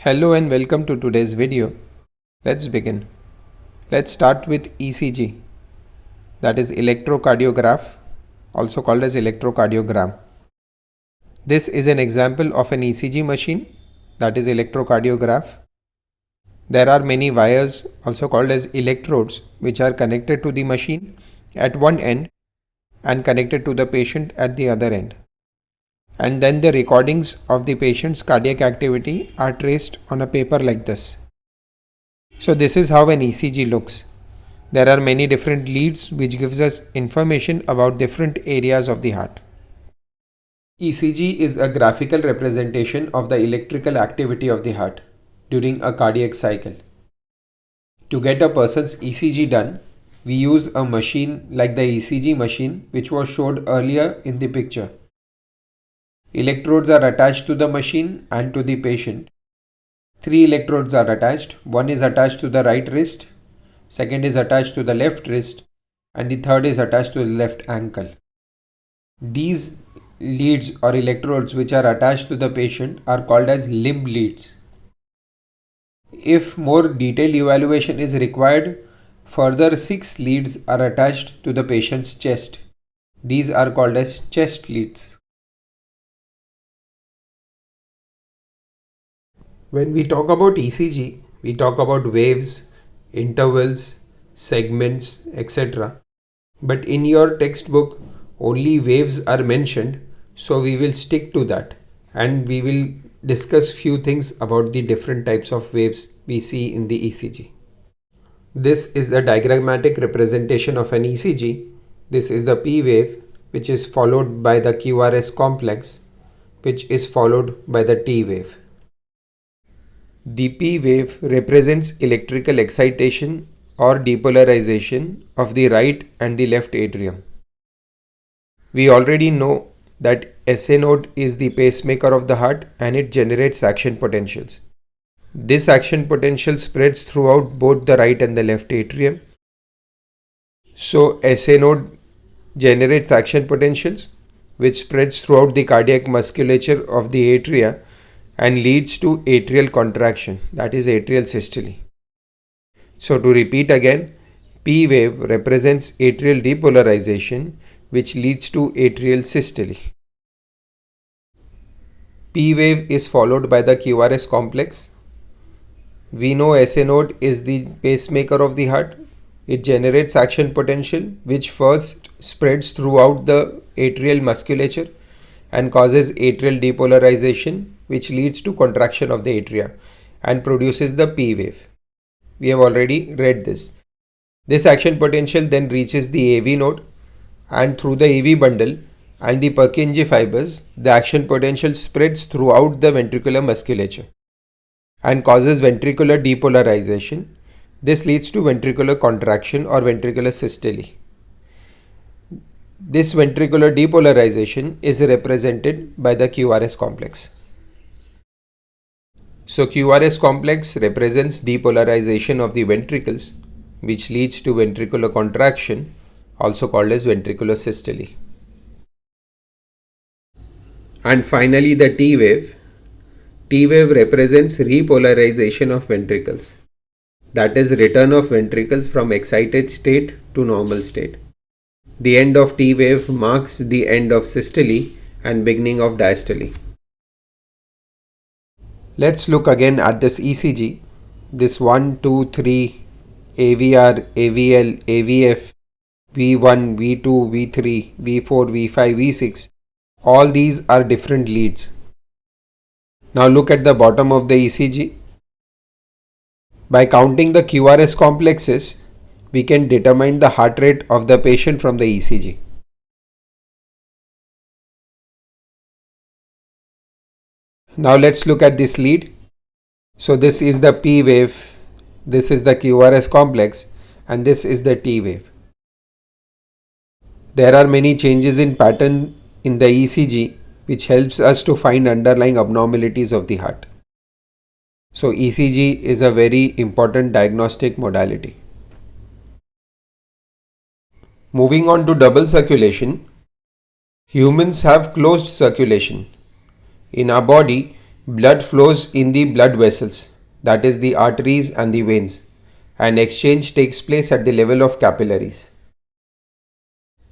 Hello and welcome to today's video. Let's begin. Let's start with ECG, that is electrocardiograph, also called as electrocardiogram. This is an example of an ECG machine, that is electrocardiograph. There are many wires, also called as electrodes, which are connected to the machine at one end and connected to the patient at the other end. And then the recordings of the patient's cardiac activity are traced on a paper like this. So this is how an ECG looks. There are many different leads which gives us information about different areas of the heart. ECG is a graphical representation of the electrical activity of the heart during a cardiac cycle. To get a person's ECG done, we use a machine like the ECG machine which was showed earlier in the picture. Electrodes are attached to the machine and to the patient. 3 electrodes are attached. One is attached to the right wrist, second is attached to the left wrist, and the third is attached to the left ankle. These leads or electrodes which are attached to the patient are called as limb leads. If more detailed evaluation is required, further 6 leads are attached to the patient's chest. These are called as chest leads. When we talk about ECG, we talk about waves, intervals, segments, etc. But in your textbook, only waves are mentioned, so we will stick to that and we will discuss few things about the different types of waves we see in the ECG. This is a diagrammatic representation of an ECG. This is the P wave, which is followed by the QRS complex, which is followed by the T wave. The P wave represents electrical excitation or depolarization of the right and the left atrium. We already know that SA node is the pacemaker of the heart and it generates action potentials. This action potential spreads throughout both the right and the left atrium. So SA node generates action potentials which spreads throughout the cardiac musculature of the atria and leads to atrial contraction, that is atrial systole. So to repeat again, P wave represents atrial depolarization which leads to atrial systole. P wave is followed by the QRS complex. We know SA node is the pacemaker of the heart. It generates action potential which first spreads throughout the atrial musculature and causes atrial depolarization which leads to contraction of the atria and produces the P wave. We have already read this. This action potential then reaches the AV node and through the AV bundle and the Purkinje fibers, the action potential spreads throughout the ventricular musculature and causes ventricular depolarization. This leads to ventricular contraction or ventricular systole. This ventricular depolarization is represented by the QRS complex. So QRS complex represents depolarization of the ventricles which leads to ventricular contraction, also called as ventricular systole. And finally the T wave. T wave represents repolarization of ventricles, that is return of ventricles from excited state to normal state. The end of T wave marks the end of systole and beginning of diastole. Let's look again at this ECG. This 1, 2, 3, AVR, AVL, AVF, V1, V2, V3, V4, V5, V6. All these are different leads. Now look at the bottom of the ECG. By counting the QRS complexes, we can determine the heart rate of the patient from the ECG. Now let's look at this lead. So this is the P wave, this is the QRS complex, and this is the T wave. There are many changes in pattern in the ECG which helps us to find underlying abnormalities of the heart. So ECG is a very important diagnostic modality. Moving on to double circulation. Humans have closed circulation. In our body, Blood flows in the blood vessels, that is the arteries and the veins, and exchange takes place at the level of capillaries.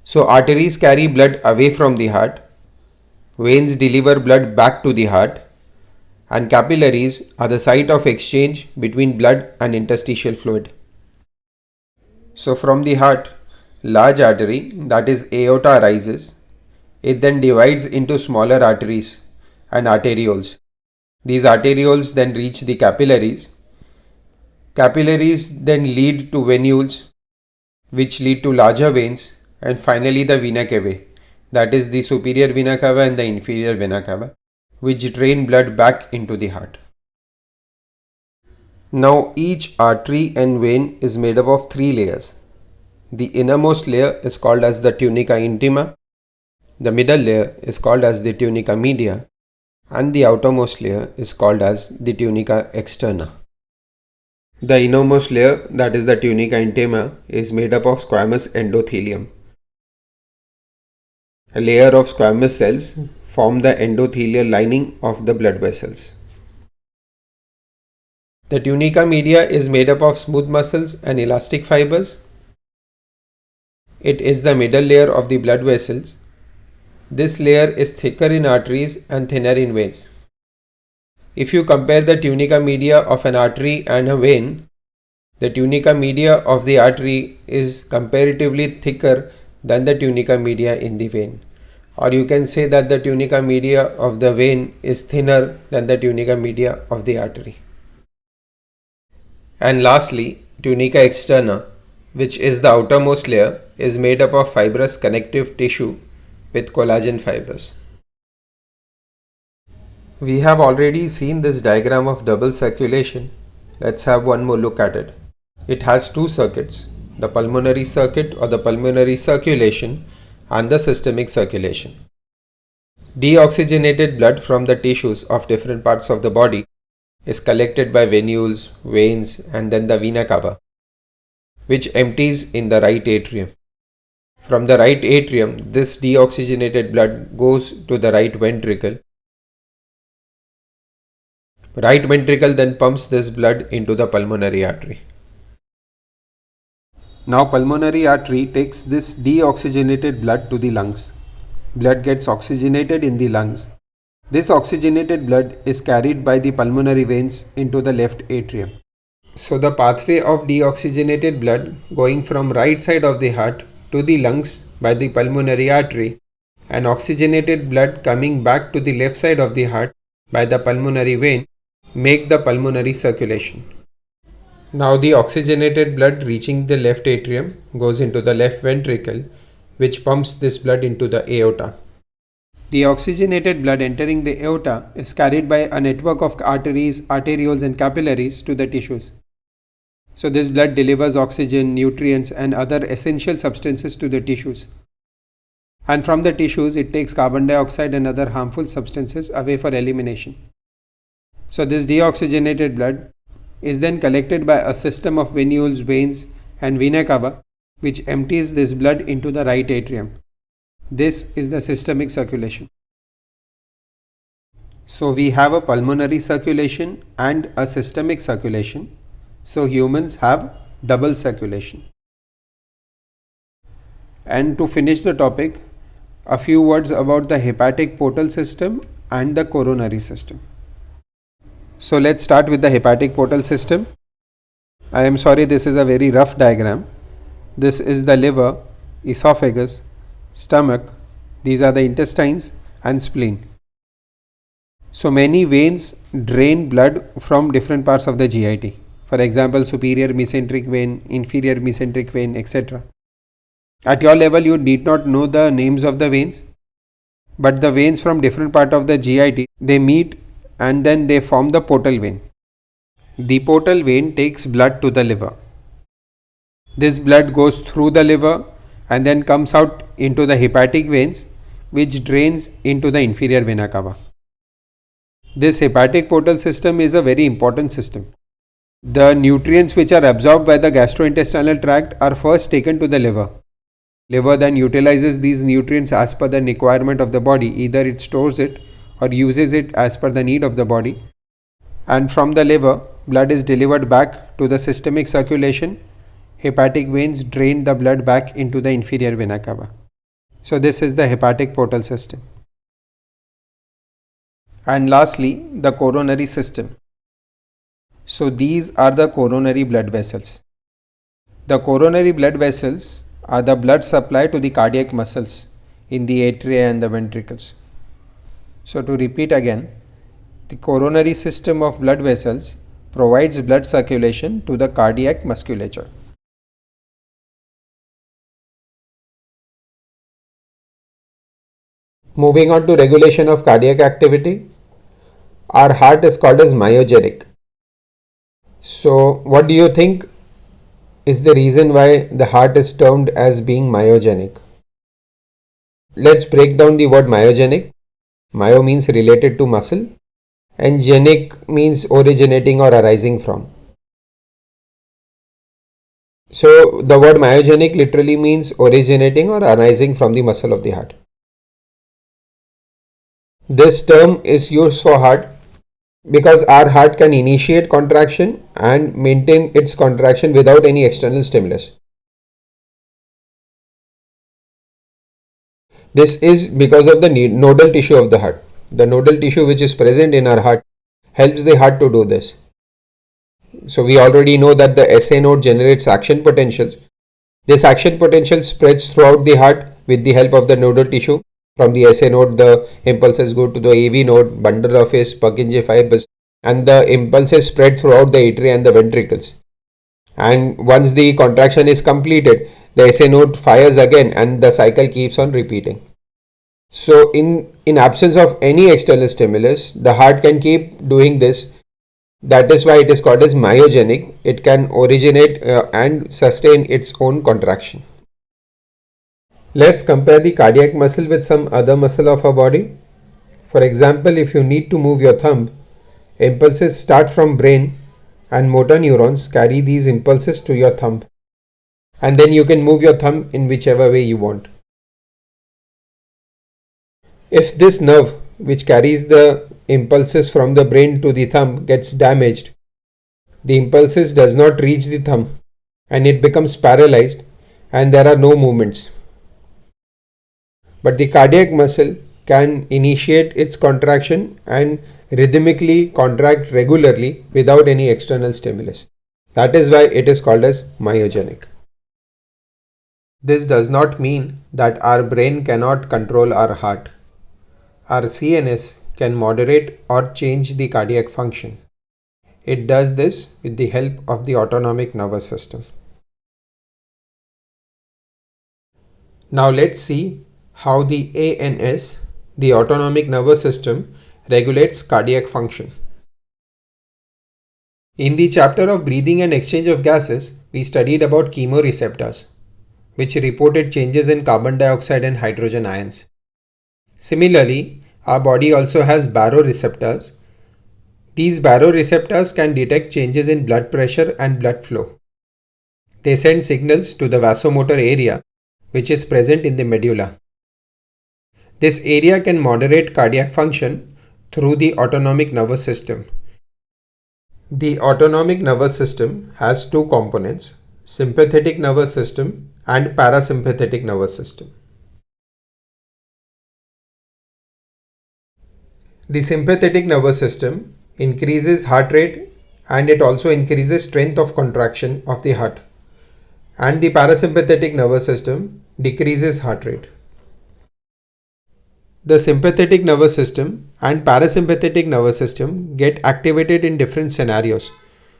So arteries carry blood away from the heart, veins deliver blood back to the heart, and capillaries are the site of exchange between blood and interstitial fluid. So from the heart, large artery, that is aorta, arises. It then divides into smaller arteries and arterioles. These arterioles then reach the capillaries. Capillaries then lead to venules, which lead to larger veins, and finally the vena cavae, that is the superior vena cava and the inferior vena cava, which drain blood back into the heart. Now each artery and vein is made up of three layers. The innermost layer is called as the tunica intima, the middle layer is called as the tunica media, and the outermost layer is called as the tunica externa. The innermost layer, that is the tunica intima, is made up of squamous endothelium. A layer of squamous cells form the endothelial lining of the blood vessels. The tunica media is made up of smooth muscles and elastic fibers. It is the middle layer of the blood vessels. This layer is thicker in arteries and thinner in veins. If you compare the tunica media of an artery and a vein, the tunica media of the artery is comparatively thicker than the tunica media in the vein. Or you can say that the tunica media of the vein is thinner than the tunica media of the artery. And lastly, tunica externa, which is the outermost layer, is made up of fibrous connective tissue with collagen fibers. We have already seen this diagram of double circulation. Let's have one more look at it. It has two circuits, the pulmonary circuit or the pulmonary circulation and the systemic circulation. Deoxygenated blood from the tissues of different parts of the body is collected by venules, veins, and then the vena cava, which empties in the right atrium. From the right atrium, this deoxygenated blood goes to the right ventricle. Right ventricle then pumps this blood into the pulmonary artery. Now pulmonary artery takes this deoxygenated blood to the lungs. Blood gets oxygenated in the lungs. This oxygenated blood is carried by the pulmonary veins into the left atrium. So the pathway of deoxygenated blood going from right side of the heart to the lungs by the pulmonary artery and oxygenated blood coming back to the left side of the heart by the pulmonary vein make the pulmonary circulation. Now the oxygenated blood reaching the left atrium goes into the left ventricle, which pumps this blood into the aorta. The oxygenated blood entering the aorta is carried by a network of arteries, arterioles and capillaries to the tissues. So this blood delivers oxygen, nutrients and other essential substances to the tissues. And from the tissues it takes carbon dioxide and other harmful substances away for elimination. So this deoxygenated blood is then collected by a system of venules, veins and vena cava, which empties this blood into the right atrium. This is the systemic circulation. So we have a pulmonary circulation and a systemic circulation. So humans have double circulation. And to finish the topic, a few words about the hepatic portal system and the coronary system. So let's start with the hepatic portal system. I am sorry, this is a very rough diagram. This is the liver, esophagus, stomach. These are the intestines and spleen. So many veins drain blood from different parts of the GIT. For example, superior mesenteric vein, inferior mesenteric vein, etc. At your level, you need not know the names of the veins, but the veins from different part of the GIT, they meet and then they form the portal vein. The portal vein takes blood to the liver. This blood goes through the liver and then comes out into the hepatic veins, which drains into the inferior vena cava. This hepatic portal system is a very important system. The nutrients which are absorbed by the gastrointestinal tract are first taken to the liver. Liver then utilizes these nutrients as per the requirement of the body. Either it stores it or uses it as per the need of the body. And from the liver, blood is delivered back to the systemic circulation. Hepatic veins drain the blood back into the inferior vena cava. So this is the hepatic portal system. And lastly, the coronary system. So these are the coronary blood vessels. The coronary blood vessels are the blood supply to the cardiac muscles in the atria and the ventricles. So to repeat again, the coronary system of blood vessels provides blood circulation to the cardiac musculature. Moving on to regulation of cardiac activity, our heart is called as myogenic. So what do you think is the reason why the heart is termed as being myogenic? Let's break down the word myogenic. Myo means related to muscle and genic means originating or arising from. So the word myogenic literally means originating or arising from the muscle of the heart. This term is used for heart because our heart can initiate contraction and maintain its contraction without any external stimulus. This is because of the nodal tissue of the heart. The nodal tissue which is present in our heart helps the heart to do this. So we already know that the SA node generates action potentials. This action potential spreads throughout the heart with the help of the nodal tissue. From the SA node, the impulses go to the AV node, bundle of his Purkinje fibers, and the impulses spread throughout the atria and the ventricles. And once the contraction is completed, the SA node fires again and the cycle keeps on repeating. So in absence of any external stimulus, the heart can keep doing this. That is why it is called as myogenic. It can originate and sustain its own contraction. Let's compare the cardiac muscle with some other muscle of our body. For example, if you need to move your thumb, impulses start from brain and motor neurons carry these impulses to your thumb. And then you can move your thumb in whichever way you want. If this nerve, which carries the impulses from the brain to the thumb, gets damaged, the impulses does not reach the thumb and it becomes paralyzed and there are no movements. But the cardiac muscle can initiate its contraction and rhythmically contract regularly without any external stimulus. That is why it is called as myogenic. This does not mean that our brain cannot control our heart. Our CNS can moderate or change the cardiac function. It does this with the help of the autonomic nervous system. Now let's see how the ANS, the autonomic nervous system, regulates cardiac function. In the chapter of breathing and exchange of gases, we studied about chemoreceptors, which reported changes in carbon dioxide and hydrogen ions. Similarly, our body also has baroreceptors. These baroreceptors can detect changes in blood pressure and blood flow. They send signals to the vasomotor area, which is present in the medulla. This area can moderate cardiac function through the autonomic nervous system. The autonomic nervous system has two components, sympathetic nervous system and parasympathetic nervous system. The sympathetic nervous system increases heart rate and it also increases strength of contraction of the heart. And the parasympathetic nervous system decreases heart rate. The sympathetic nervous system and parasympathetic nervous system get activated in different scenarios.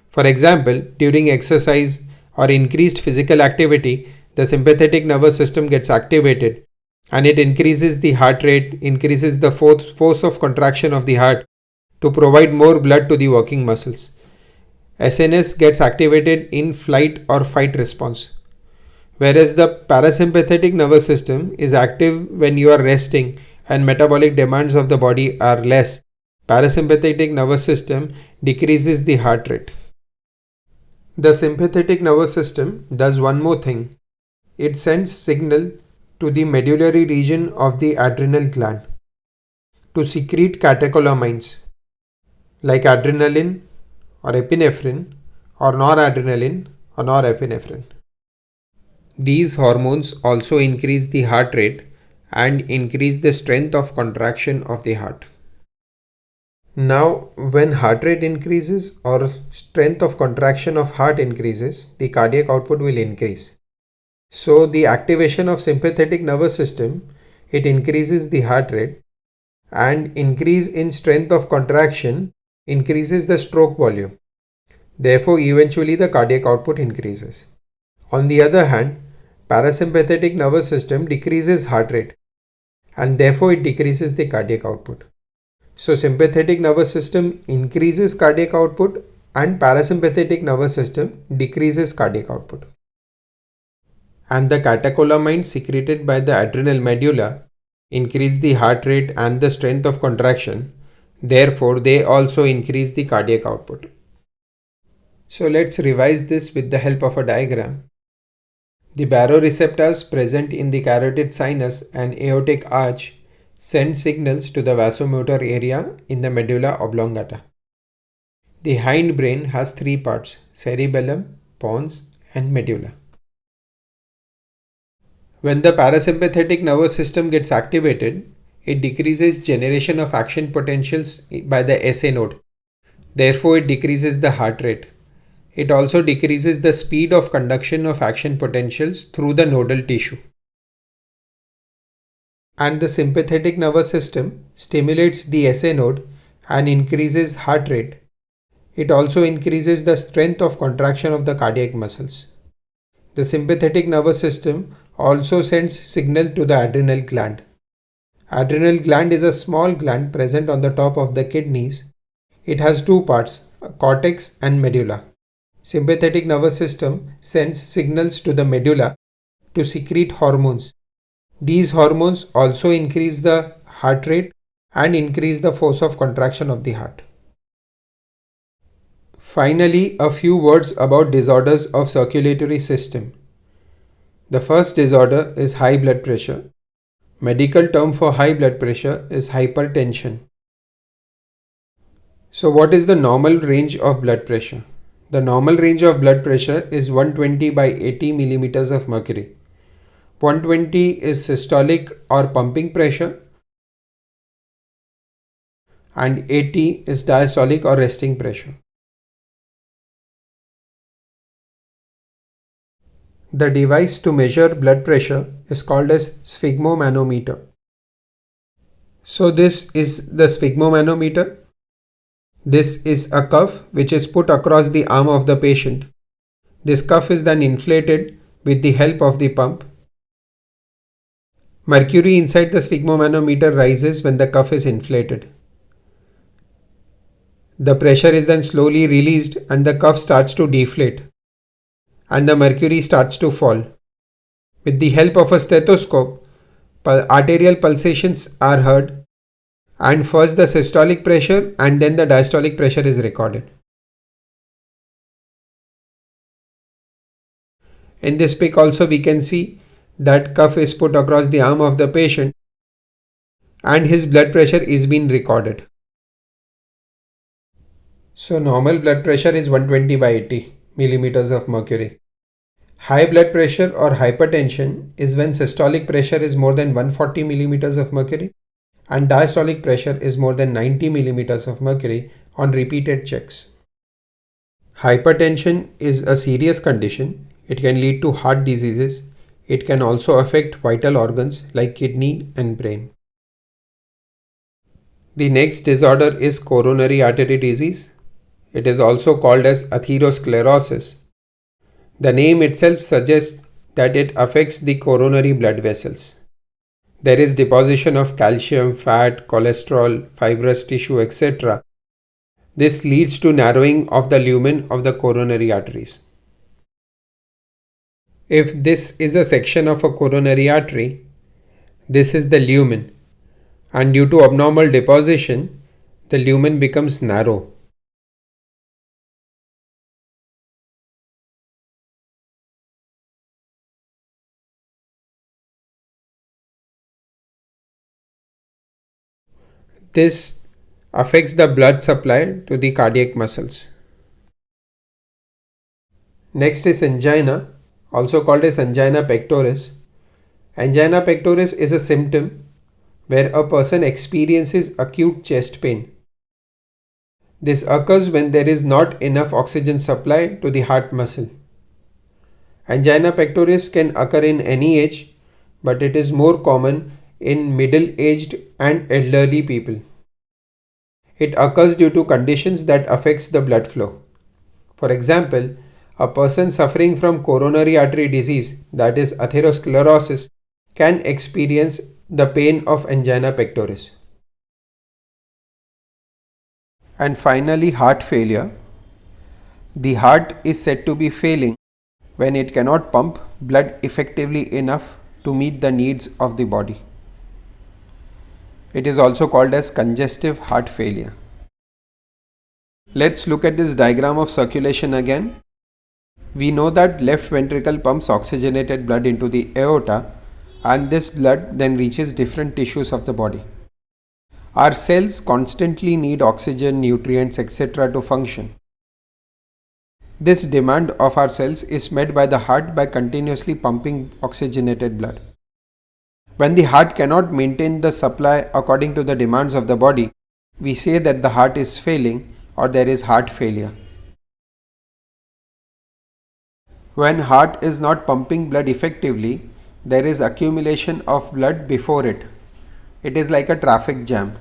For example, during exercise or increased physical activity, the sympathetic nervous system gets activated and it increases the heart rate, increases the force of contraction of the heart to provide more blood to the working muscles. SNS gets activated in flight or fight response, whereas the parasympathetic nervous system is active when you are resting and metabolic demands of the body are less. Parasympathetic nervous system decreases the heart rate. The sympathetic nervous system does one more thing. It sends signal to the medullary region of the adrenal gland to secrete catecholamines like adrenaline or epinephrine or noradrenaline or norepinephrine. These hormones also increase the heart rate and increase the strength of contraction of the heart. Now, when heart rate increases or strength of contraction of heart increases, the cardiac output will increase. So, the activation of sympathetic nervous system, it increases the heart rate, and increase in strength of contraction increases the stroke volume. Therefore, eventually the cardiac output increases. On the other hand, parasympathetic nervous system decreases heart rate and therefore it decreases the cardiac output. So sympathetic nervous system increases cardiac output and parasympathetic nervous system decreases cardiac output. And the catecholamines secreted by the adrenal medulla increase the heart rate and the strength of contraction. Therefore, they also increase the cardiac output. So let's revise this with the help of a diagram. The baroreceptors present in the carotid sinus and aortic arch send signals to the vasomotor area in the medulla oblongata. The hindbrain has three parts: cerebellum, pons, and medulla. When the parasympathetic nervous system gets activated, it decreases generation of action potentials by the SA node. Therefore, it decreases the heart rate. It also decreases the speed of conduction of action potentials through the nodal tissue. And the sympathetic nervous system stimulates the SA node and increases heart rate. It also increases the strength of contraction of the cardiac muscles. The sympathetic nervous system also sends signal to the adrenal gland. Adrenal gland is a small gland present on the top of the kidneys. It has two parts, cortex and medulla. Sympathetic nervous system sends signals to the medulla to secrete hormones. These hormones also increase the heart rate and increase the force of contraction of the heart. Finally, a few words about disorders of circulatory system. The first disorder is high blood pressure. Medical term for high blood pressure is hypertension. So what is the normal range of blood pressure? The normal range of blood pressure is 120 by 80 millimeters of mercury. 120 is systolic or pumping pressure and 80 is diastolic or resting pressure. The device to measure blood pressure is called as sphygmomanometer. So this is the sphygmomanometer. This is a cuff which is put across the arm of the patient. This cuff is then inflated with the help of the pump. Mercury inside the sphygmomanometer rises when the cuff is inflated. The pressure is then slowly released and the cuff starts to deflate and the mercury starts to fall. With the help of a stethoscope, arterial pulsations are heard and first the systolic pressure and then the diastolic pressure is recorded. In this pic also we can see that cuff is put across the arm of the patient and his blood pressure is being recorded. So normal blood pressure is 120 by 80 millimeters of mercury. High blood pressure or hypertension is when systolic pressure is more than 140 millimeters of mercury and diastolic pressure is more than 90 millimeters of mercury on repeated checks. Hypertension is a serious condition. It can lead to heart diseases. It can also affect vital organs like kidney and brain. The next disorder is coronary artery disease. It is also called as atherosclerosis. The name itself suggests that it affects the coronary blood vessels. There is deposition of calcium, fat, cholesterol, fibrous tissue, etc. This leads to narrowing of the lumen of the coronary arteries. If this is a section of a coronary artery, this is the lumen, and due to abnormal deposition, the lumen becomes narrow. This affects the blood supply to the cardiac muscles. Next is angina, also called as angina pectoris. Angina pectoris is a symptom where a person experiences acute chest pain. This occurs when there is not enough oxygen supply to the heart muscle. Angina pectoris can occur in any age, but it is more common in middle-aged and elderly people. It occurs due to conditions that affects the blood flow. For example, a person suffering from coronary artery disease, that is atherosclerosis, can experience the pain of angina pectoris. And finally, heart failure. The heart is said to be failing when it cannot pump blood effectively enough to meet the needs of the body. It is also called as congestive heart failure. Let's look at this diagram of circulation again. We know that left ventricle pumps oxygenated blood into the aorta, and this blood then reaches different tissues of the body. Our cells constantly need oxygen, nutrients, etc. to function. This demand of our cells is met by the heart by continuously pumping oxygenated blood. When the heart cannot maintain the supply according to the demands of the body, we say that the heart is failing or there is heart failure. When heart is not pumping blood effectively, there is accumulation of blood before it. It is like a traffic jam.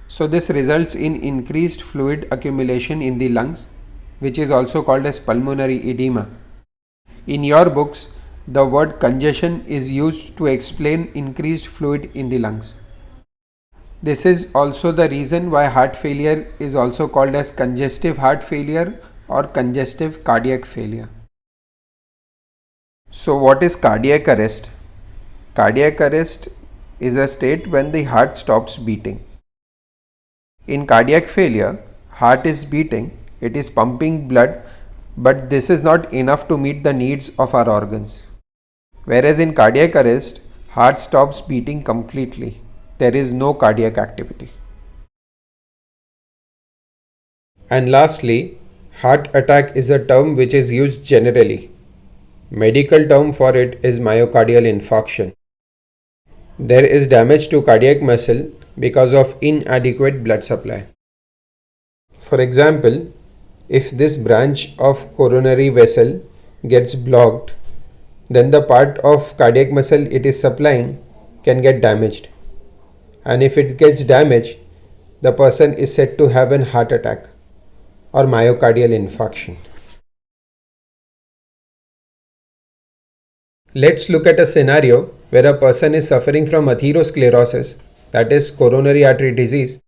So this results in increased fluid accumulation in the lungs, which is also called as pulmonary edema. In your books, the word congestion is used to explain increased fluid in the lungs. This is also the reason why heart failure is also called as congestive heart failure or congestive cardiac failure. So what is cardiac arrest? Cardiac arrest is a state when the heart stops beating. In cardiac failure, heart is beating, it is pumping blood, but this is not enough to meet the needs of our organs. Whereas in cardiac arrest, heart stops beating completely. There is no cardiac activity. And lastly, heart attack is a term which is used generally. Medical term for it is myocardial infarction. There is damage to cardiac muscle because of inadequate blood supply. For example, if this branch of coronary vessel gets blocked, then the part of cardiac muscle it is supplying can get damaged. And if it gets damaged, the person is said to have an heart attack or myocardial infarction. Let's look at a scenario where a person is suffering from atherosclerosis, that is coronary artery disease.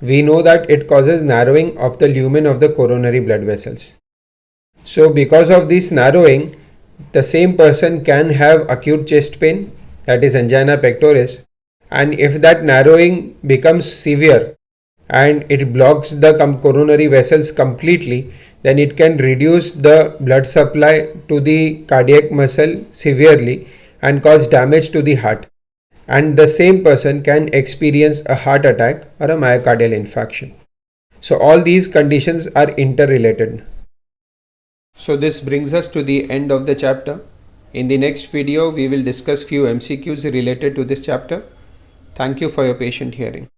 We know that it causes narrowing of the lumen of the coronary blood vessels. So because of this narrowing, the same person can have acute chest pain, that is angina pectoris, and if that narrowing becomes severe and it blocks the coronary vessels completely, then it can reduce the blood supply to the cardiac muscle severely and cause damage to the heart. And the same person can experience a heart attack or a myocardial infarction. So all these conditions are interrelated. So this brings us to the end of the chapter. In the next video, we will discuss few MCQs related to this chapter. Thank you for your patient hearing.